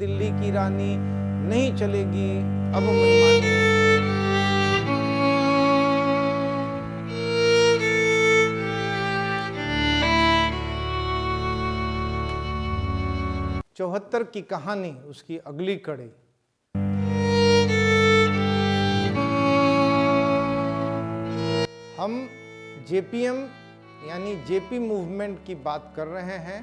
दिल्ली की रानी, नहीं चलेगी अब मनमानी। चौहत्तर की कहानी, उसकी अगली कड़ी। हम जेपीएम यानी जेपी मूवमेंट की बात कर रहे हैं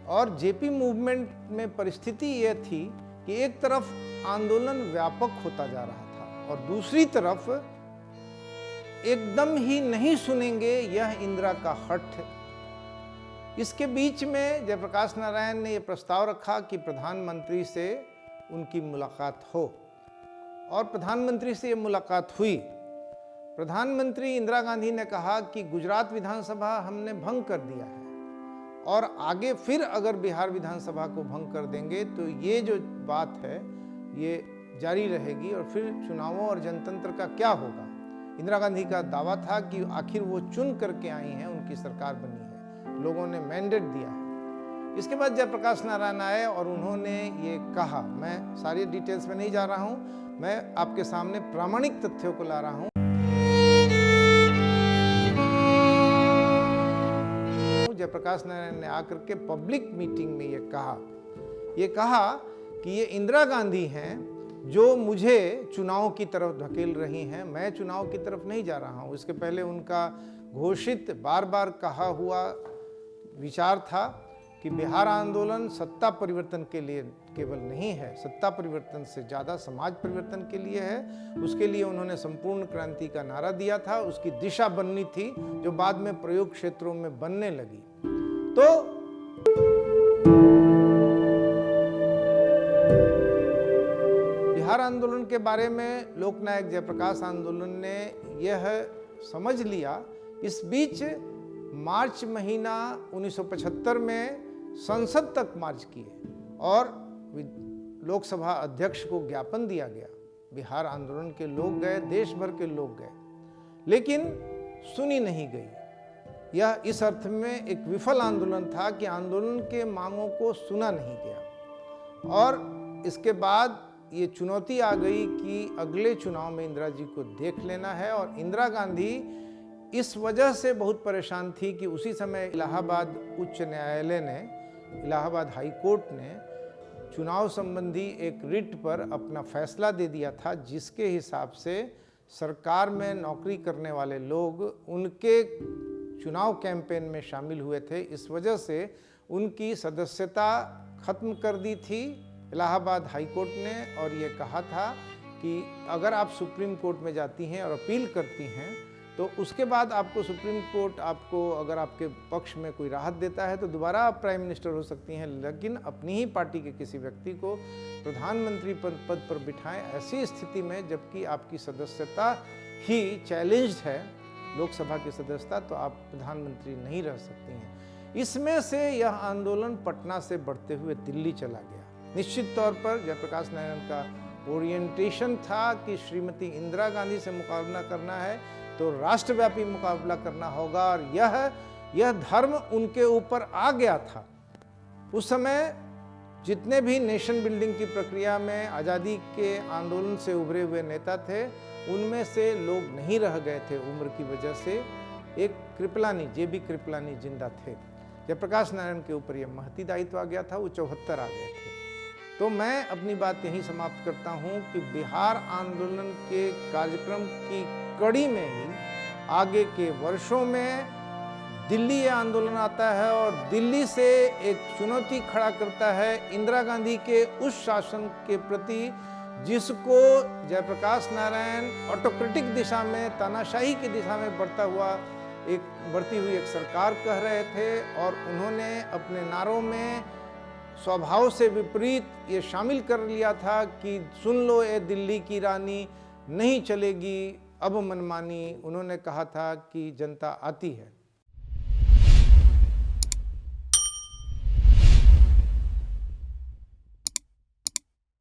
और जेपी मूवमेंट में परिस्थिति यह थी कि एक तरफ आंदोलन व्यापक होता जा रहा था और दूसरी तरफ एकदम ही नहीं सुनेंगे यह इंदिरा का हठ। इसके बीच में जयप्रकाश नारायण ने यह प्रस्ताव रखा कि प्रधानमंत्री से उनकी मुलाकात हो और प्रधानमंत्री से यह मुलाकात हुई। प्रधानमंत्री इंदिरा गांधी ने कहा कि गुजरात विधानसभा हमने भंग कर दिया है और आगे फिर अगर बिहार विधानसभा को भंग कर देंगे तो ये जो बात है ये जारी रहेगी और फिर चुनावों और जनतंत्र का क्या होगा। इंदिरा गांधी का दावा था कि आखिर वो चुन करके आई हैं, उनकी सरकार बनी है, लोगों ने मैंडेट दिया है। इसके बाद जयप्रकाश नारायण आए और उन्होंने ये कहा, मैं सारी डिटेल्स में नहीं जा रहा हूँ, मैं आपके सामने प्रामाणिक तथ्यों को ला रहा हूँ। जयप्रकाश नारायण ने आकर के पब्लिक मीटिंग में ये कहा कि ये इंदिरा गांधी हैं जो मुझे चुनाव की तरफ धकेल रही हैं, मैं चुनाव की तरफ नहीं जा रहा हूँ। इसके पहले उनका घोषित बार बार कहा हुआ विचार था कि बिहार आंदोलन सत्ता परिवर्तन के लिए केवल नहीं है, सत्ता परिवर्तन से ज़्यादा समाज परिवर्तन के लिए है। उसके लिए उन्होंने संपूर्ण क्रांति का नारा दिया था, उसकी दिशा बननी थी जो बाद में प्रयोग क्षेत्रों में बनने लगी। तो बिहार आंदोलन के बारे में लोकनायक जयप्रकाश आंदोलन ने यह समझ लिया। इस बीच मार्च महीना 1975 में संसद तक मार्च किए और लोकसभा अध्यक्ष को ज्ञापन दिया गया। बिहार आंदोलन के लोग गए, देश भर के लोग गए, लेकिन सुनी नहीं गई। यह इस अर्थ में एक विफल आंदोलन था कि आंदोलन के मांगों को सुना नहीं गया। और इसके बाद ये चुनौती आ गई कि अगले चुनाव में इंदिरा जी को देख लेना है। और इंदिरा गांधी इस वजह से बहुत परेशान थी कि उसी समय इलाहाबाद उच्च न्यायालय ने, इलाहाबाद हाई कोर्ट ने चुनाव संबंधी एक रिट पर अपना फैसला दे दिया था, जिसके हिसाब से सरकार में नौकरी करने वाले लोग उनके चुनाव कैंपेन में शामिल हुए थे। इस वजह से उनकी सदस्यता खत्म कर दी थी इलाहाबाद हाई कोर्ट ने और ये कहा था कि अगर आप सुप्रीम कोर्ट में जाती हैं और अपील करती हैं तो उसके बाद आपको सुप्रीम कोर्ट आपको अगर आपके पक्ष में कोई राहत देता है तो दोबारा आप प्राइम मिनिस्टर हो सकती हैं, लेकिन अपनी ही पार्टी के किसी व्यक्ति को प्रधानमंत्री पद पर बिठाएं ऐसी स्थिति में जबकि आपकी सदस्यता ही चैलेंज्ड है, लोकसभा की सदस्यता, तो आप प्रधानमंत्री नहीं रह सकती हैं। इसमें से यह आंदोलन पटना से बढ़ते हुए दिल्ली चला गया। निश्चित तौर पर जयप्रकाश नारायण का ओरिएंटेशन था कि श्रीमती इंदिरा गांधी से मुकाबला करना है तो राष्ट्रव्यापी मुकाबला करना होगा और यह धर्म उनके ऊपर आ गया था। उस समय जितने भी नेशन बिल्डिंग की प्रक्रिया में आज़ादी के आंदोलन से उभरे हुए नेता थे, उनमें से लोग नहीं रह गए थे उम्र की वजह से। एक कृपलानी, जेबी कृपलानी जिंदा थे। जयप्रकाश नारायण के ऊपर यह महती दायित्व आ गया था, वो 74 आ गए थे। तो मैं अपनी बात यहीं समाप्त करता हूं कि बिहार आंदोलन के कार्यक्रम की कड़ी में ही आगे के वर्षों में दिल्ली ये आंदोलन आता है और दिल्ली से एक चुनौती खड़ा करता है इंदिरा गांधी के उस शासन के प्रति जिसको जयप्रकाश नारायण ऑटोक्रेटिक दिशा में, तानाशाही की दिशा में बढ़ती हुई एक सरकार कह रहे थे। और उन्होंने अपने नारों में स्वभाव से विपरीत ये शामिल कर लिया था कि सुन लो ए दिल्ली की रानी, नहीं चलेगी अब मनमानी। उन्होंने कहा था कि जनता आती है।